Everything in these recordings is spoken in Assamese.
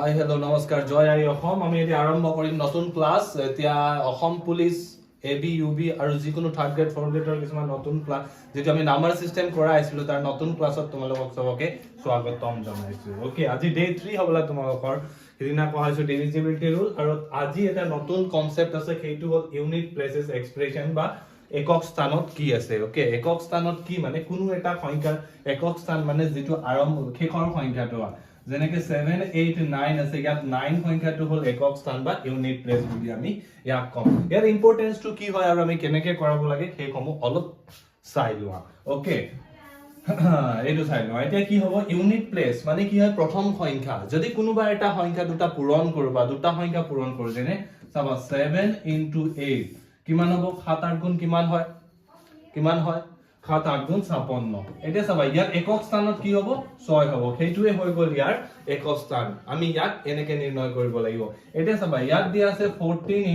হাই হেল্ল' নমস্কাৰ জয় আই অসম আমি এতিয়া আৰম্ভ কৰিম নতুন ক্লাছ এতিয়া অসম পুলিচ এবি ইউবি আৰু যিকোনো থাৰ্ড গ্ৰেড ফ'ৰ্থ গ্ৰেডৰ কিছুমান নতুন ক্লাছ যেটো আমি নাম্বাৰ সিস্টেম কৰা আইছিলো তাৰ নতুন ক্লাছত তোমালোকক সবকে স্বাগতম জনাইছো ওকে আজি ডে 3 হবলা তোমালোকৰ হিদিনা কোৱা হৈছে ডিভিজিবিলিটি ৰুল আৰু আজি এটা নতুন কনসেপ্ট আছে সেইটো হ'ল ইউনিট প্লেসেস এক্সপ্ৰেছন বা একক স্থানত কি আছে ওকে একক স্থানত কি মানে কোনো এটা সংখ্যাৰ একক স্থান মানে যেটো আৰম্ভ শেষৰ সংখ্যাটো যেনেকে 7 8 9 আছে ইয়াত 9 সংখ্যাটো হল একক স্থান বা ইউনিট প্লেস বুলি আমি ইয়াক কম ইয়াৰ ইম্পৰ্টেন্সটো কি হয় আৰু আমি কেনেকৈ কৰাব লাগে সেইসমূহ অলপ চাই লোৱা ওকে এইটো চাই লোৱা এতিয়া কি হ'ব ইউনিট প্লেস মানে কি হয় প্ৰথম সংখ্যা যদি কোনোবা এটা সংখ্যা দুটা পূৰণ কৰবা দুটা সংখ্যা পূৰণ কৰ যেনে চাবা 7 8 কিমান হ'ব 7 8 গুণ কিমান হয় 7 8 গুণ 56 এটা চাবা ইয়াৰ একক স্থানত কি হ'ব 6 হ'ব সেইটোৱে হৈ গল ইয়াৰ একক স্থান আমি ইয়াক এনেকে নিৰ্ণয় কৰিব লাগিব এটা চাবা ইয়াত দিয়া আছে 14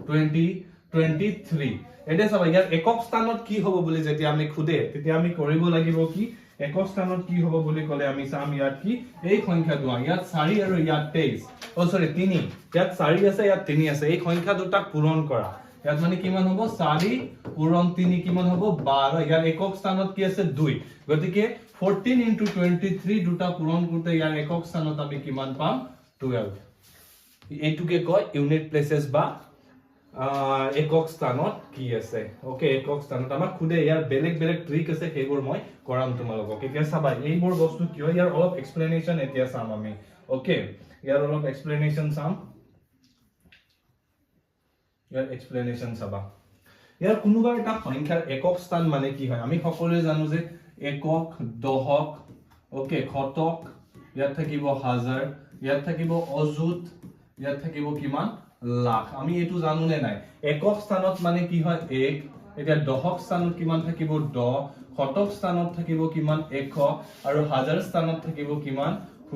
20 23 এটা চাবা ইয়াৰ একক স্থানত কি হ'ব বুলি যেতিয়া আমি খুদে তেতিয়া আমি কৰিব লাগিব কি একক স্থানত কি হ'ব বুলি ক'লে আমি চাম ইয়াত কি এই সংখ্যাটো ইয়াত 4 আৰু ইয়াত 23 সৰি 3 ইয়াত 4 আছে ইয়াত 3 আছে এই সংখ্যা দুটা পূৰণ কৰা ইয়াত মানে কিমান হ'ব 4 পূৰণ 3 কিমান হ'ব 12 ইয়াৰ একক স্থানত কি আছে 2 গতিকে 14 23 দুটা পূৰণ কৰতে ইয়াৰ একক স্থানত আমি কিমান পাম 12 এইটোকে কয় ইউনিট প্লেসেস বা একক স্থানত কি আছে ওকে একক স্থানত আমাৰ খুদে ইয়াৰ বেলেগ বেলেগ ট্ৰিক আছে সেইবোৰ মই কৰাম তোমালোকক এতিয়া চাবা এইবোৰ বস্তু কি হয় ইয়াৰ অলপ এক্সপ্লেনেশন এতিয়া চাম আমি ওকে ইয়াৰ অলপ এক্সপ্লেনেশন চাম ইয়াৰ এক্সপ্লেনেশন চাবা ইয়াৰ কোনোবা এটা সংখ্যাৰ একক স্থান মানে কি হয় আমি সকলোৱে জানো যে একক দশক ওকে শতক ইয়াত থাকিব হাজাৰ ইয়াত থাকিব অযুত ইয়াত থাকিব কিমান লাখ আমি এটো জানো নে নাই একক স্থানত মানে কি হয় 1 এতিয়া দশক স্থানত কিমান থাকিব 10 শতক স্থানত থাকিব কিমান 100 আৰু হাজাৰ স্থানত থাকিব কিমান 00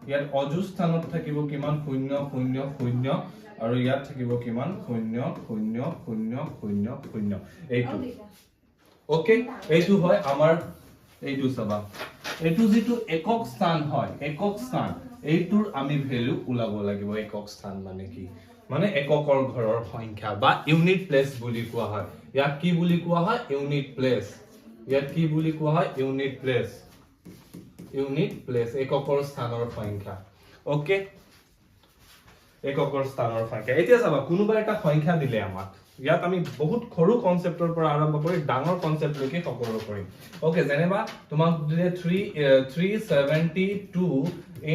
ইয়াত অযুত স্থানত থাকিব কিমান 000 আৰু ইয়াত থাকিব কিমান 0000 এইটো ওকে এইটো হয় আমাৰ এইটো চাবা এইটো যেটো একক স্থান হয় একক স্থান এইটোৰ আমি ভ্যালু উলাব লাগিব একক স্থান মানে কি মানে এককৰ ঘৰৰ সংখ্যা বা ইউনিট প্লেস বুলি কোৱা হয় ইয়াক কি বুলি কোৱা হয় ইউনিট প্লেস ইয়াত কি বুলি কোৱা হয় ইউনিট প্লেস এককৰ স্থানৰ সংখ্যা ওকে এককৰ স্থানৰ সংখ্যা এতিয়া চাবা কোনোবা এটা সংখ্যা দিলে আমাক ইয়াত আমি বহুত সৰু কনসেপ্টৰ পৰা আৰম্ভ কৰি ডাঙৰ কনসেপ্ট লৈকে সকলো কৰিম ওকে যেনেবা তোমাক দিলে 372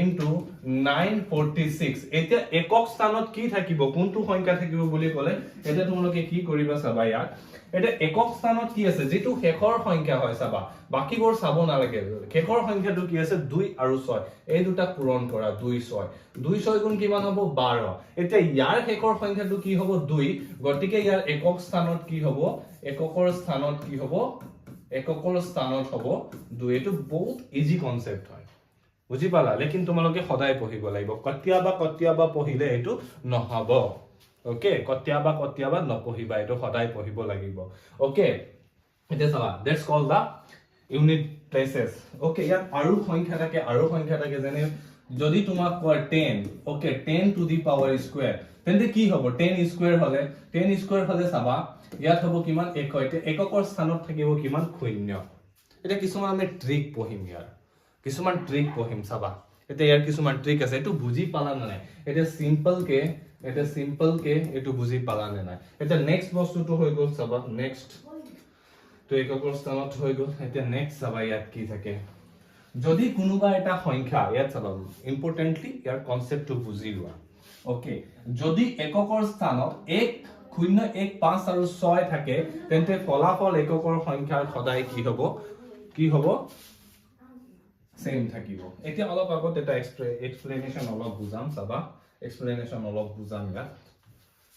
into 946 এতিয়া একক স্থানত কি থাকিব কোনটো সংখ্যা থাকিব বুলি ক'লে এটা তোমালোকে কি কৰিবা চাবা ইয়াত এটা একক স্থানত কি আছে যেটো শেষৰ সংখ্যা হয় চাবা বাকিবোৰ চাব নালাগে শেষৰ সংখ্যাটো কি আছে 2 আৰু 6 এই দুটা পূৰণ কৰা 2 6 2 6 গুণ কিমান হ'ব 12 এতিয়া ইয়াৰ শেষৰ সংখ্যাটো কি হ'ব 2 গতিকে ইয়াৰ একক স্থানত কি হ'ব এককৰ স্থানত কি হ'ব এককৰ স্থানত হ'ব 2 এটো বহুত ইজি কনসেপ্ট হয় বুজি পালা লেকিন তোমালোকে সদায় পঢ়িব লাগিব কতিয়াবা পঢ়িলে এটো নহব ওকে কতিয়াবা নপঢ়িবা এটো সদায় পঢ়িব লাগিব ওকে এটা চাবা that's call the unit places okay ইয়াত আৰু সংখ্যা থাকে যেনে যদি তোমাক কয় 10 okay 10 to the power square তেন্তে কি হ'ব 10 স্কয়াৰ হলে চাবা ইয়াত হ'ব কিমান 1 এটা এককৰ স্থানত থাকিব কিমান 0 এটা কিছুমান আমি ট্ৰিক পঢ়িম ইয়াৰ কিছুমান ট্ৰিক পঢ়িম চাবা এটা ইয়াৰ কিছুমান ট্ৰিক আছে এটো বুজি পালা নাই এটা সিম্পল কে এটো বুজি পালা নাই এটা নেক্সট বস্তুটো হৈ গল চাবা নেক্সট তো এককৰ স্থানত হৈ গল এটা নেক্সট চাবা ইয়াত কি থাকে যদি কোনোবা এটা সংখ্যা ইয়াত চাবা ইম্পৰ্টেন্টলি ইয়াৰ কনসেপ্টটো বুজি লোৱা ওকে যদি এককৰ স্থানত 1 0 1 5 আৰু 6 থাকে তেন্তে ফলাফল এককৰ সংখ্যাৰ সদায় কি হ'ব সেম থাকিব এতিয়া অলপ আগত এটা এক্সপ্লেনেশন অলপ বুজাম চাবা ইয়াত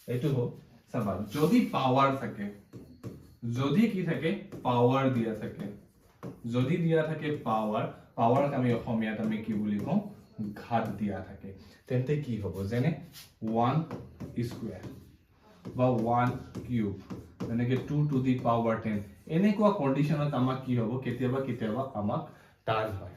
এইটো হ'ব চাবা যদি পাৱাৰ থাকে যদি কি থাকে পাৱাৰ দিয়া থাকে যদি দিয়া থাকে পাৱাৰ আমি অসমীয়াত আমি কি বুলি কওঁ ঘাত দিয়া থাকে তেন্তে কি হ'ব যেনে 1 স্কয়াৰ বা 1 কিউব এনেকে 2 টু দি পাৱাৰ 10 এনেকুৱা কন্ডিশনত আমাক কি হ'ব কেতিয়াবা আমাক টান হয়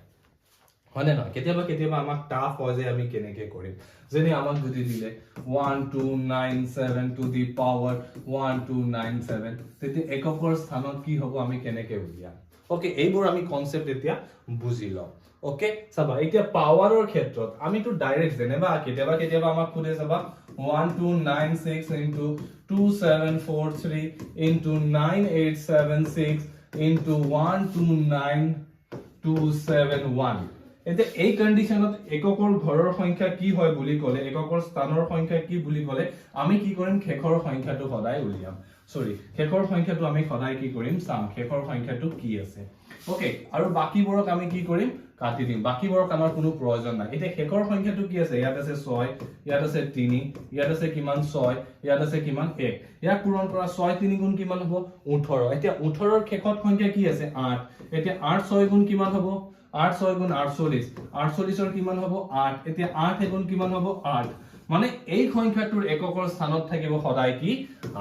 হয়নে নহয় কেতিয়াবা কেতিয়াবা আমাক টাফ হয় যে আমি কেনেকে কৰিম যেনে আমাক যদি দিলে 1297 টু দি পাৱাৰ 1297 তেতিয়া এককৰ স্থানত কি হ'ব আমি কেনেকে উলিয়াম ওকে এইবোৰ আমি কনসেপ্ট এতিয়া বুজি লম ওকে চাবা এতিয়া পাৱাৰৰ ক্ষেত্ৰত আমিটো ডাইৰেক্ট যেনেবা কেতিয়াবা কেতিয়াবা আমাক খুদে চাবা 1296 into 2743 into 9876 into 129271 এতিয়া এই কন্ডিশনত এককৰ ঘৰৰ সংখ্যা কি হয় বুলি ক'লে এককৰ স্থানৰ সংখ্যা কি বুলি ক'লে আমি কি কৰিম খেকৰ সংখ্যাটো সদায় উলিয়াম সৰি খেকৰ সংখ্যাটো আমি সদায় কি কৰিম চাম খেকৰ সংখ্যাটো কি আছে ওকে আৰু বাকিবোৰক আমি কি কৰিম কাটি দিম বাকিবোৰক আমাৰ কোনো প্ৰয়োজন নাই এতিয়া খেকৰ সংখ্যাটো কি আছে ইয়াত আছে 6 ইয়াত আছে 3 ইয়াত আছে কিমান 6 ইয়াত আছে কিমান 1 ইয়াক পূৰণ কৰা 6 3 গুণ কিমান হ'ব 18 এতিয়া 18 ৰ খেকৰ সংখ্যা কি আছে 8 এতিয়া 8 6 গুণ কিমান হ'ব 8 6 গুণ 48 48 ৰ কিমান হ'ব 8 এতিয়া 8 গুণ কিমান হ'ব 8 মানে এই সংখ্যাটোৰ এককৰ স্থানত থাকিব সদায় কি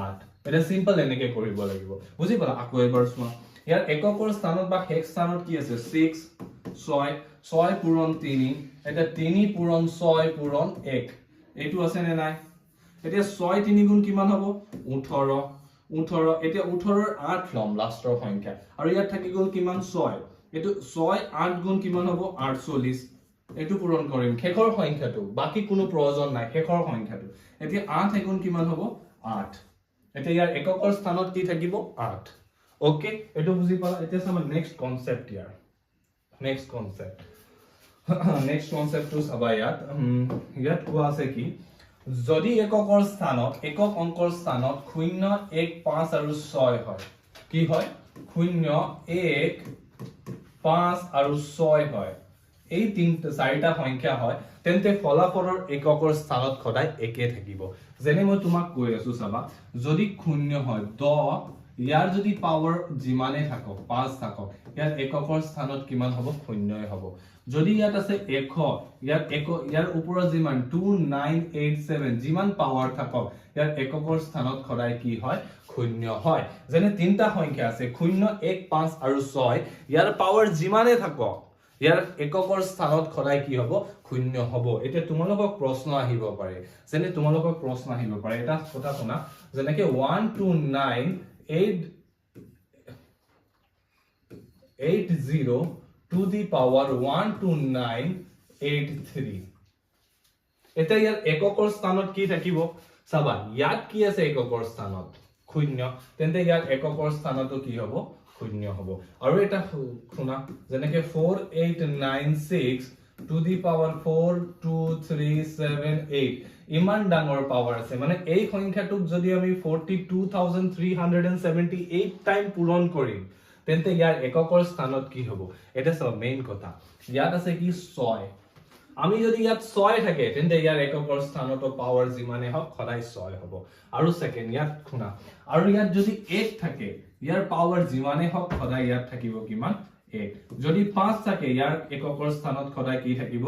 8 এটা সিম্পল এনেকে কৰিব লাগিব বুজি পালা আকৌ এবাৰ চোৱা ইয়াৰ এককৰ স্থানত বা হেক্স স্থানত কি আছে 6 6 6 পূৰণ 3 এটা 3 পূৰণ 6 পূৰণ 1 এইটো আছে নে নাই এতিয়া 6 3 গুণ কিমান হ'ব 18 18 এতিয়া 18 ৰ 8 লম লাষ্টৰ সংখ্যা আৰু ইয়াত থাকি গ'ল কিমান 6 এটো 6 8 গুণ কিমান হ'ব 48 এটো পূৰণ কৰিম খেকৰ সংখ্যাটো বাকি কোনো প্ৰয়োজন নাই খেকৰ সংখ্যাটো এতিয়া 8 গুণ কিমান হ'ব 8 এতিয়া ইয়াৰ এককৰ স্থানত কি থাকিব 8 ওকে এটো বুজি পালা এতিয়া চাবা নেক্সট কনসেপ্ট ইয়াৰ নেক্সট কনসেপ্ট টু চাবা ইয়াত কোৱা আছে কি যদি এককৰ স্থানত একক অংকৰ স্থানত 0 1 5 আৰু 6 হয় কি হয় 0 1 5 আৰু 6 হয় এই চাৰিটা সংখ্যা হয় তেন্তে ফলাফলৰ এককৰ স্থানত সদায় একে থাকিব যেনে মই তোমাক কৈ আছো চাবা যদি 0 হয় 10 ইয়াৰ যদি পাৱাৰ যিমানে থাকক 5 থাকক ইয়াৰ এককৰ স্থানত কিমান হ'ব 0 হ'ব যদি ইয়াত আছে 100 ইয়াৰ ওপৰত যিমান 2987 যিমান পাৱাৰ থাকক ইয়াৰ এককৰ স্থানত সদায় কি হয় 0 হয় যেনে তিনটা সংখ্যা আছে 0 1 5 আৰু 6 ইয়াৰ পাৱাৰ যিমানে থাকক ইয়াৰ এককৰ স্থানত সদায় কি হ'ব 0 হ'ব এতিয়া তোমালোকক প্ৰশ্ন আহিব পাৰে যেনে তোমালোকক প্ৰশ্ন আহিব পাৰে এটা কথা শুনা যেনেকে 129880 to the power 12983 এটা ইয়াৰ এককৰ স্থানত কি থাকিব চাবা ইয়াত কি আছে এককৰ স্থানত 0 তেন্তে ইয়াৰ এককৰ স্থানতো কি হ'ব 0 হ'ব আৰু এটা শুনা যেনেকে 4896 to the power 42378 ইমান ডাঙৰ পাৱাৰ আছে মানে এই সংখ্যাটোক যদি আমি 42378 টাইম পূৰণ কৰিম তেন্তে ইয়াৰ এককৰ স্থানত কি হ'ব এটা সব মেইন কথা ইয়াত আছে কি 6 আমি যদি ইয়াত 6 থাকে তেন্তে ইয়াৰ এককৰ স্থানত পাৱাৰ যিমানে হক সদায় 6 হ'ব আৰু সেকেন্ড ইয়াত খুনা আৰু ইয়াত যদি 1 থাকে ইয়াৰ পাৱাৰ যিমানে হক সদায় ইয়াত থাকিব কিমান 1 যদি 5 থাকে ইয়াৰ এককৰ স্থানত সদায় কি থাকিব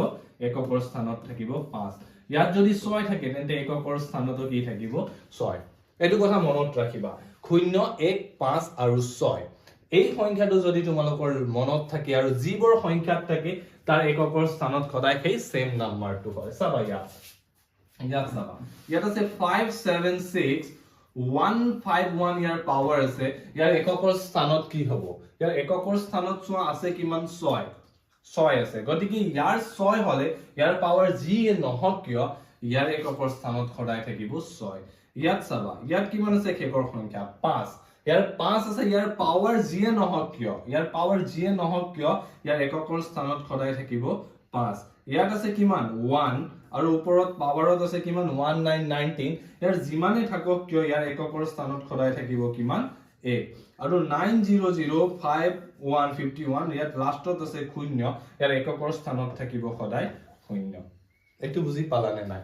এককৰ স্থানত থাকিব 5 ইয়াত যদি 6 থাকে তেন্তে এককৰ স্থানতো কি থাকিব 6 এটো কথা মনত ৰাখিবা 0 1 5 আৰু 6 এই সংখ্যাটো যদি তোমালোকৰ মনত থাকে আৰু যিবোৰ সংখ্যাত থাকে তাৰ এককৰ স্থানত সদায় সেই সেম নাম্বাৰটো হয় চাবা ইয়াত চাবা ইয়াত আছে 576 151 ইয়াৰ পাৱাৰ আছে ইয়াৰ এককৰ স্থানত কি হ'ব ইয়াৰ এককৰ স্থানত চোৱা আছে কিমান 6 আছে গতিকে ইয়াৰ 6 হলে ইয়াৰ পাৱাৰ যি নহক কিয় ইয়াৰ এককৰ স্থানত সদায় থাকিব 6 ইয়াত চাবা ইয়াত কিমান আছে খেকৰ সংখ্যা 5 ইয়াৰ 5 আছে ইয়াৰ পাৱাৰ যিয়ে নহক কিয় ইয়াৰ এককৰ স্থানত সদায় থাকিব 5 ইয়াত আছে কিমান 1 আৰু ওপৰত পাৱাৰত আছে কিমান 1919 ইয়াৰ যিমানে থাকক কিয় ইয়াৰ এককৰ স্থানত সদায় থাকিব কিমান 1 আৰু 900551 ইয়াত লাষ্টত আছে 0 ইয়াৰ এককৰ স্থানত থাকিব সদায় 0 এইটো বুজি পালানে নাই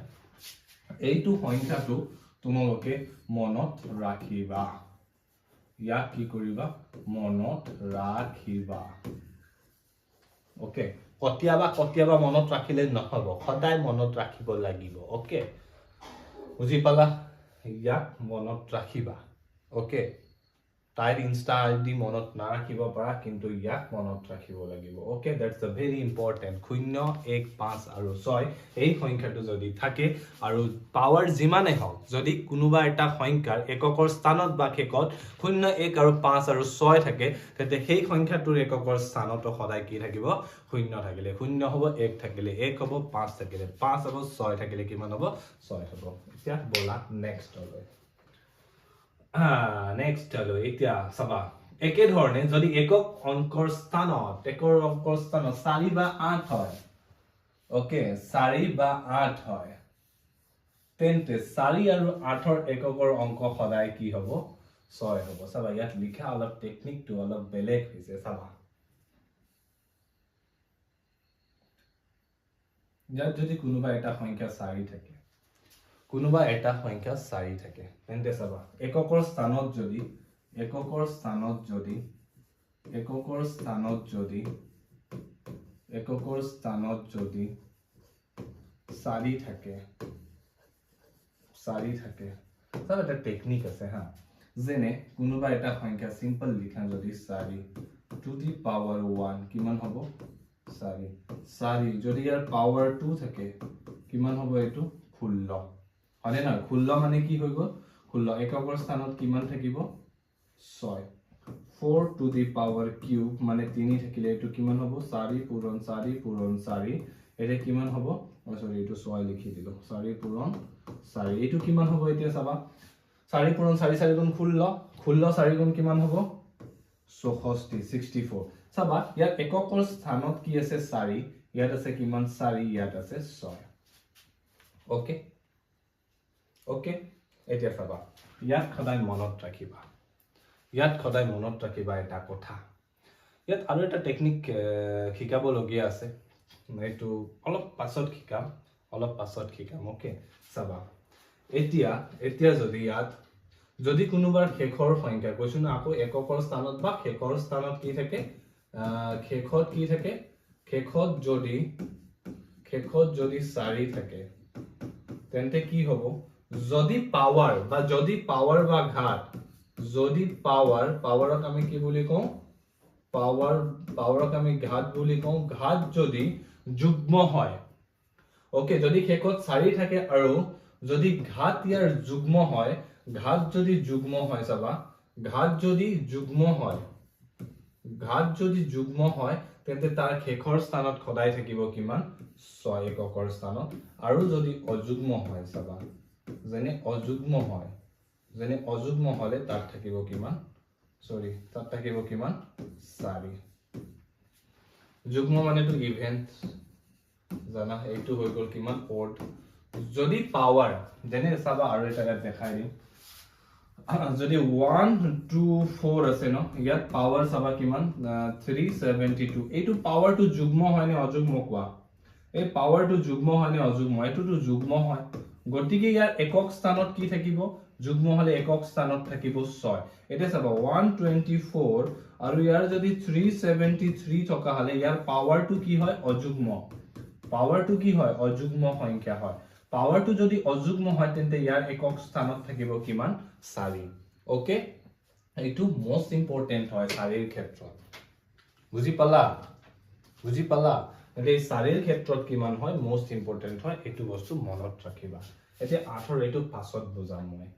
এইটো সংখ্যাটো তোমালোকে মনত ৰাখিবা ইয়াক কি কৰিবা মনত ৰাখিবা ওকে কতিয়াবা মনত ৰাখিলে নহব সদায় মনত ৰাখিব লাগিব ওকে বুজি পালা ইয়াক মনত ৰাখিবা ওকে তাইৰ ইনষ্টা আইডি মনত নাৰাখিব পাৰা কিন্তু ইয়াক মনত ৰাখিব লাগিব okay that's a very important 0 1 5 আৰু 6 এই সংখ্যাটো যদি থাকে আৰু পাৱাৰ যিমানে হওক যদি কোনোবা এটা সংখ্যাৰ এককৰ স্থানত বা শেষত 0 1 আৰু 5 আৰু 6 থাকে তেন্তে সেই সংখ্যাটোৰ এককৰ স্থানত সদায় কি থাকিব 0 থাকিলে 0 হ'ব 1 থাকিলে 1 হ'ব 5 থাকিলে 5 হ'ব 6 থাকিলে কিমান হ'ব 6 হ'ব এতিয়া বলা নেক্সট লৈ নেক্সট হলো এতিয়া চাবা একে ধৰণে যদি একক অংকৰ স্থানত 4 বা 8 হয় ওকে 4 বা 8 হয় তেন্তে 4 আৰু 8ৰ এককৰ অংক সদায় কি হ'ব 6 হ'ব চাবা ইয়াত লিখা অলপ টেকনিকটো অলপ বেলেগ হৈছে চাবা ইয়াত যদি কোনোবা এটা সংখ্যা 4 থাকে কোনোবা এটা সংখ্যা 4 থাকে তেন্তে চাবা এককৰ স্থানত যদি 4 থাকে চাবা এটা টেকনিক আছে হা যেনে কোনোবা এটা সংখ্যা সিম্পল লিখা যদি 4 টু দি পাৱাৰ 1 কিমান হ'ব 4 যদি ইয়াৰ পাৱাৰ 2 থাকে কিমান হ'ব এটো 16 হয়নে না 16 মানে কি হৈ গ'ল 16 এককৰ স্থানত কিমান থাকিব 6 4 টু দি পাৱাৰ কিউব মানে 3 থাকিলে এটো কিমান হ'ব 4 পূৰণ 4 এটা কিমান হ'ব সৰি এটো 6 লিখি দিলো 4 পূৰণ 4 এটো কিমান হ'ব এতিয়া চাবা 4 পূৰণ 4 গুণ 16 4 গুণ কিমান হ'ব 64 চাবা ইয়াত এককৰ স্থানত কি আছে 4 ইয়াত আছে কিমান 4 ইয়াত আছে 6 ওকে ওকে এতিয়া চাবা ইয়াত সদায় মনত ৰাখিবা এটা কথা ইয়াত আৰু এটা টেকনিক শিকাব লগিয়া আছে এইটো অলপ পাছত শিকাম ওকে চাবা এতিয়া যদি ইয়াত যদি কোনোবাৰ শেষৰ সংখ্যা কৈছো না আকৌ এককৰ স্থানত বা শেষৰ স্থানত কি থাকে শেষত যদি 4 থাকে তেন্তে কি হ'ব যদি পাৱাৰ বা ঘাত যদি পাৱাৰক আমি কি বুলি কওঁ পাৱাৰক আমি ঘাত বুলি কওঁ ঘাত যদি যুগ্ম হয় ওকে যদি শেষত 4 থাকে আৰু যদি ঘাত ইয়াৰ যুগ্ম হয় ঘাত যদি চাবা ঘাত যদি যুগ্ম হয় তেন্তে তাৰ শেষৰ স্থানত সদায় থাকিব কিমান 6 এককৰ স্থানত আৰু যদি অযুগ্ম হয় চাবা যেনে অযুগ্ম হলে তাত থাকিব কিমান 4 যুগ্ম মানে তো ইভেন্ট জানা এইটো হৈ গল কিমান অড যদি পাৱাৰ যেনে চাবা আৰু এটা দেখাই দিম যদি 1 2 4 আছে ন ইয়াত পাৱাৰ চাবা কিমান 372 এইটো পাৱাৰটো যুগ্ম হয় নে অযুগ্ম কোৱা এই পাৱাৰটো যুগ্ম হয় নে অযুগ্ম এটোটো যুগ্ম হয় গতিকে ইয়াৰ একক স্থানত কি থাকিব যুগ্ম হলে একক স্থানত থাকিব 6 এটা চাবা 124 আৰু ইয়াৰ যদি 373 থকা হলে ইয়াৰ পাৱাৰটো কি হয় অযুগ্ম সংখ্যা হয় পাৱাৰটো যদি অযুগ্ম হয় তেন্তে ইয়াৰ একক স্থানত থাকিব কিমান 4 ওকে এইটো মোস্ট ইম্পৰ্টেন্ট হয় 4 এৰ ক্ষেত্ৰত বুজি পালা এই 4 এৰ ক্ষেত্ৰত কিমান হয় মোস্ট ইম্পৰ্টেন্ট হয় এটো বস্তু মনত ৰাখিবা এতিয়া 8 ৰ এটো পাছত বুজাম মই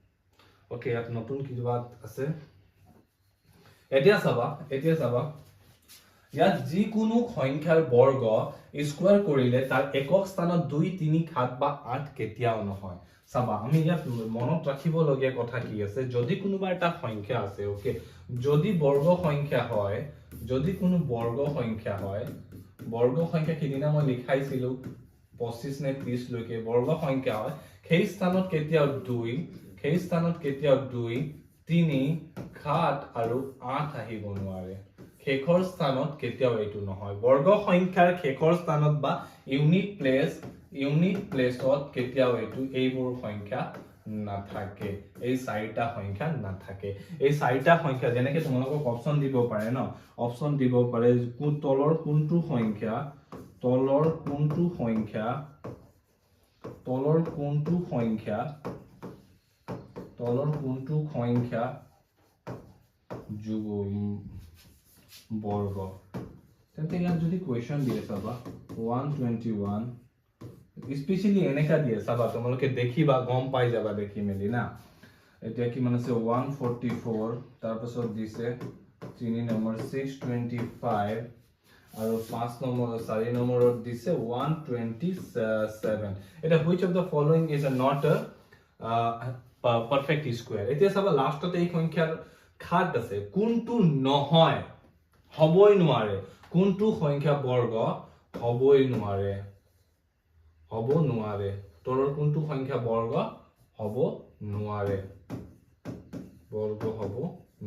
ওকে ইয়াত নতুন কিবা আছে এতিয়া চাবা ইয়াত যিকোনো সংখ্যাৰ বৰ্গ স্কয়াৰ কৰিলে তাৰ একক স্থানত 2 3 7 বা 8 কেতিয়াও নহয় চাবা আমি ইয়াত মনত ৰাখিব লগিয়া কথা কি আছে যদি কোনোবা এটা সংখ্যা আছে ওকে যদি বৰ্গ সংখ্যা হয় যদি কোনো বৰ্গ সংখ্যা কিদিনা মই লিখাইছিলো 25 নে 30 লৈকে বৰ্গ সংখ্যা হয় সেই স্থানত কেতিয়াও 2 3 7 আৰু 8 আহিব নোৱাৰে শেষৰ স্থানত কেতিয়াও এইটো নহয় বৰ্গ সংখ্যাৰ শেষৰ স্থানত বা ইউনিট প্লেছত কেতিয়াও এইবোৰ সংখ্যা নাথাকে এই 4টা সংখ্যা নাথাকে এই 4টা সংখ্যা যেনেকৈ তোমালোকক অপচন দিব পাৰে ন অপচন দিব পাৰে তলৰ কোনটো সংখ্যা বর্গ তেন্তে ইয়াত যদি কোয়েশ্চন দিয়ে চাবা 121 স্পেশালি এনেকা দিয়ে চাবা তোমালোকে দেখিবা গম পাই যাবা দেখি মেলি না এতিয়া কিমান আছে 144 তাৰ পাছত দিছে 3 নম্বৰ 625 আৰু 5 নম্বৰ 4 নম্বৰত দিছে 127 এটা which of the following is not a perfect square এতিয়া চাবা লাষ্টতে এই সংখ্যাৰ খাত আছে কোনটো নহয় হবই নোৱাৰে কোনটো সংখ্যা বৰ্গ হবই নোৱাৰে হব নোৱাৰে তলৰ কোনটো সংখ্যা বৰ্গ হব নোৱাৰে বৰ্গ হব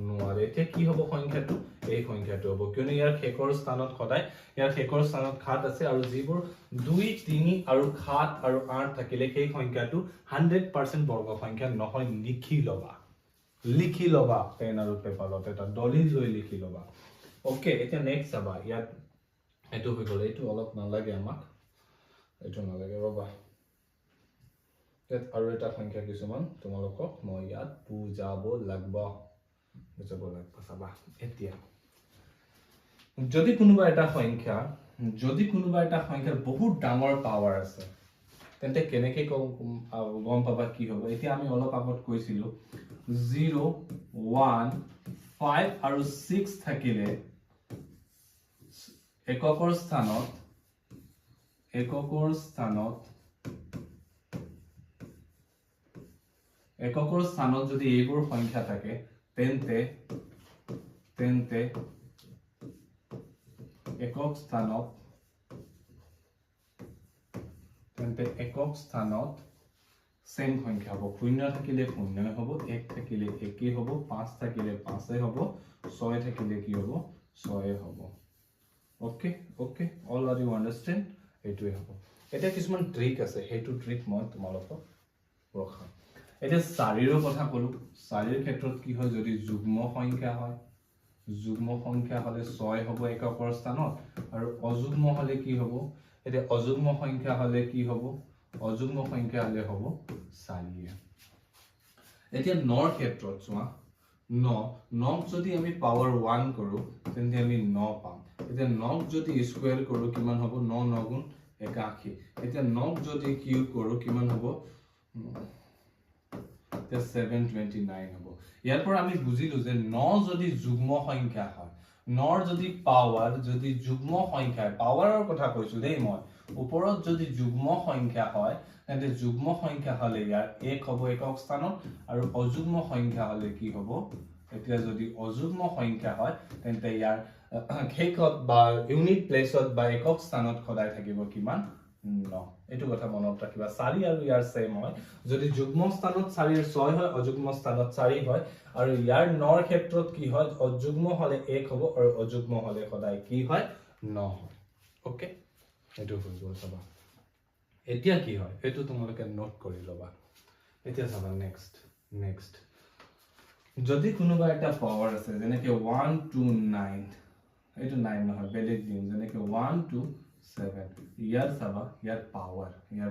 নোৱাৰে এতিয়া কি হব সংখ্যাটো এই সংখ্যাটো হব কিয়নো ইয়াৰ শেষৰ স্থানত সদায় ইয়াৰ শেষৰ স্থানত খাত আছে আৰু যিবোৰ 2 3 আৰু খাত আৰু 8 থাকিলে সেই সংখ্যাটো 100% বৰ্গ সংখ্যা নহয় লিখি লবা পেন আৰু পেপাৰত এটা দলিল লৈ লিখি লবা ওকে এতিয়া নেক্সট চাবা ইয়াত এটো হৈ গ'ল এটো অলপ নালাগে আমাক এটো নালাগে ৰবা আৰু এটা সংখ্যা কিছুমান তোমালোকক মই ইয়াত বুজাব লাগিব চাবা এতিয়া যদি কোনোবা এটা সংখ্যাৰ বহুত ডাঙৰ পাৱাৰ আছে তেন্তে কেনেকে গম পাবা কি হ'ব এতিয়া আমি অলপ আগত কৈছিলো 0 1 5 আৰু 6 থাকিলে এককৰ স্থানত যদি এইবোৰ সংখ্যা থাকে তেন্তে একক স্থানত সেম সংখ্যা হ'ব 0 থাকিলে 0 হ'ব 1 থাকিলে 1 হ'ব 5 থাকিলে 5 হ'ব 6 থাকিলে কি হ'ব 6 হ'ব ওকে অল আৰ ইউ আন্ডাৰস্ট্যান্ড এটোই হ'ব এটা কিছুমান ট্ৰিক আছে হেতু ট্ৰিক মই তোমালোকক ৰখাম এটা 4 ৰ কথা কলো 4 ৰ ক্ষেত্ৰত কি হয় যদি যুগ্ম সংখ্যা হলে 6 হ'ব এককৰ স্থানত আৰু অযুগ্ম হলে কি হ'ব এটা অযুগ্ম সংখ্যা হলে কি হ'ব অযুগ্ম সংখ্যা হলে হ'ব 4 এতিয়া নৰ ক্ষেত্ৰত চোৱা 9 যদি আমি পাৱাৰ 1 কৰো তেন্তে আমি 9 পাম এতিয়া 9 যদি স্কয়াৰ কৰো কিমান হ'ব 9 9 গুণ 81 এতিয়া 9 যদি কিউব কৰো কিমান হ'ব 729 হ'ব ইয়াৰ পৰা আমি বুজিলো যে 9 যদি যুগ্ম সংখ্যা হয় 9 যদি পাৱাৰ যদি যুগ্ম সংখ্যা পাৱাৰৰ কথা কৈছো দেই মই ওপৰত যদি যুগ্ম সংখ্যা হয় তেন্তে যুগ্ম সংখ্যা হলে ইয়াৰ 1 হ'ব একক স্থানত আৰু অযুগ্ম সংখ্যা হলে কি হ'ব এতিয়া যদি অযুগ্ম সংখ্যা হয় তেন্তে ইয়াৰ শেষত বা ইউনিট প্লেসত বা একক স্থানত সদায় থাকিব কিমান 9 এটো কথা মনত ৰাখিবা 4 আৰু ইয়াৰ সেম হয় যদি যুগ্ম স্থানত 4 এৰ 6 হয় অযুগ্ম স্থানত 4 হয় আৰু ইয়াৰ 9 ৰ ক্ষেত্ৰত কি হয় অযুগ্ম হলে 1 হ'ব আৰু অযুগ্ম হলে সদায় কি হয় 9 হয় ওকে এটো হৈ গ'ল চাবা এতিয়া কি হয় এটো তোমালোকে নোট কৰি লবা এতিয়া চাবা নেক্সট যদি কোনোবা এটা পাৱাৰ আছে যেনেকে 1 2 9 এটো 9 নহয় বেলেগ দিম যেনেকে 1 2 7 ইয়াৰ চাবা ইয়াৰ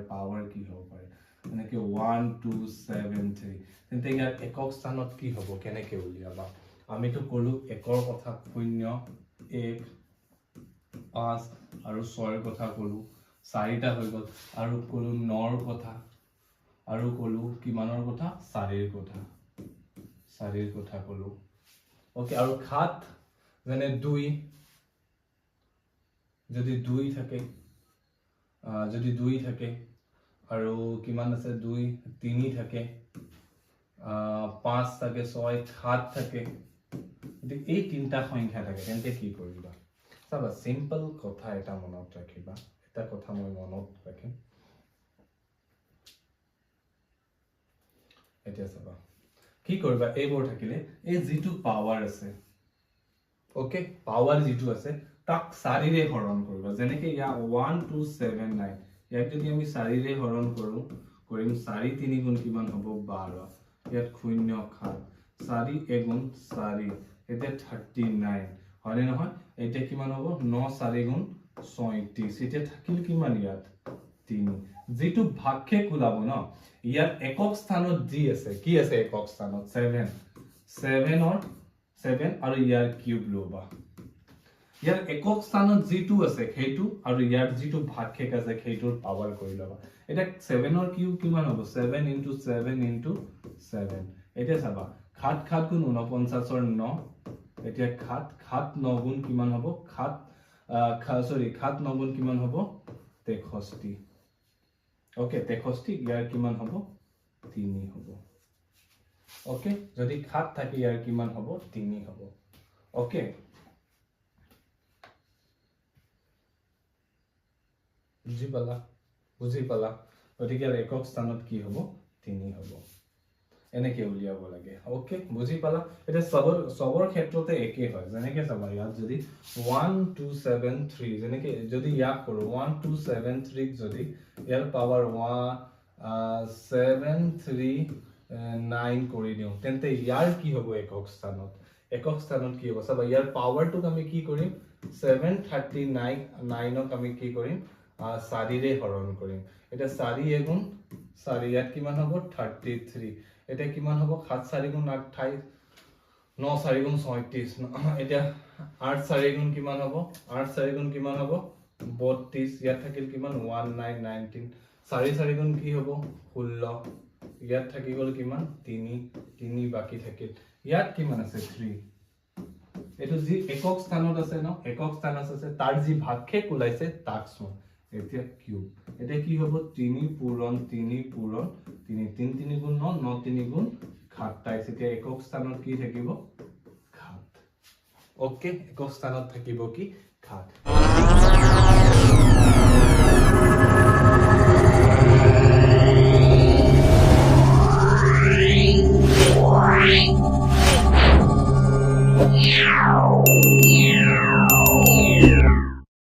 পাৱাৰ কি হ'ব পাৰে যেনেকে 1 2 7 3 তেন্তে ইয়াৰ একক স্থানত কি হ'ব কেনেকে উলিয়াবা আমিতো কলো একৰ কথা 0 1 5 আৰু 6 ৰ কথা কলো 4টা হৈ গ'ল আৰু কলো 9 ৰ কথা আৰু কলো কিমানৰ কথা 4 ৰ কথা কলো ওকে আৰু খাত যেনে 2 যদি 2 থাকে আৰু কিমান আছে 2 3 থাকে 5 থাকে 6 7 থাকে এই তিনটা সংখ্যা থাকে তেন্তে কি কৰিবা চাবা সিম্পল কথা এটা মনত ৰাখিবা এটা কথা মই মনত ৰাখিম এতিয়া চাবা কি কৰিবা এইবোৰ থাকিলে এই যেটো পাৱাৰ আছে ওকে পাৱাৰ যেটো আছে তাক 4 ৰে হৰণ কৰিবা যেনেকে ইয়া 1279 ইয়াক যদি আমি 4 ৰে হৰণ কৰিম 4 3 গুণ কিমান হ'ব 12 ইয়াত 0 খাত 4 গুণ 4 এটা 39 হয়নে নহয় এটা কিমান হ'ব 9 4 গুণ 37 এটা থাকিল কিমান ইয়াত 3 যেটো ভাগশেষ ওলাব ন ইয়াত একক স্থানত জি আছে কি আছে একক স্থানত 7 ৰ 7 আৰু ইয়াৰ কিউব লবা ইয়াৰ একক স্থানত যেটো আছে সেইটো আৰু ইয়াৰ যেটো ভাগশেষ আছে সেইটোৰ পাৱাৰ কৰি লবা এটা 7 ৰ কিউব কিমান হ'ব 7 * 7 * 7 এটা চাবা 7 7 গুণ 49 ৰ 9 এতিয়া 7 7 9 গুণ কিমান হ'ব 7 7 9 গুণ কিমান হ'ব 63 ওকে 63 ইয়াৰ কিমান হ'ব 3 হ'ব ওকে যদি 7 থাকে ইয়াৰ কিমান হ'ব 3 হ'ব ওকে বুজি পালা গতিকে একক স্থানত কি হ'ব 3 হ'ব এনেকে উলিয়াব লাগে ওকে বুজি পালা এটা সবৰ ক্ষেত্ৰতে একে হয় যেনেকে চাবা ইয়াত যদি 1 2 7 3 যেনেকে যদি ইয়াক কৰো 1 2 7 3 যদি ইয়াৰ পাৱাৰ 7 3 9 কৰি দিও তেন্তে ইয়াৰ কি হ'ব একক স্থানত কি হ'ব চাবা ইয়াৰ পাৱাৰটোক আমি কি কৰিম 739 ক আমি কি কৰিম 4 ৰে হৰণ কৰিম এটা 4 গুণ 4 ইয়াত কিমান হ'ব 33 এটা কিমান হ'ব 7 4 গুণ 28 9 4 গুণ 36 এটা 8 4 গুণ কিমান হ'ব 8 4 গুণ কিমান হ'ব 32 ইয়াত থাকিল কিমান 19 19 4 4 গুণ কি হ'ব 16 ইয়াত থাকি গল কিমান 3 বাকি থাকিল ইয়াত কিমান আছে 3 এটো যি একক স্থানত আছে ন একক স্থানত আছে তাৰ যি ভাগশেষ ওলাইছে তাক চোন এতিয়া কিউব এটা কি হ'ব 3 পূৰণ 3 পূৰণ 3 3 3 গুণ 9 9 3 গুণ 27 এতিয়া একক স্থানত কি থাকিব 7 ওকে একক স্থানত থাকিব কি 7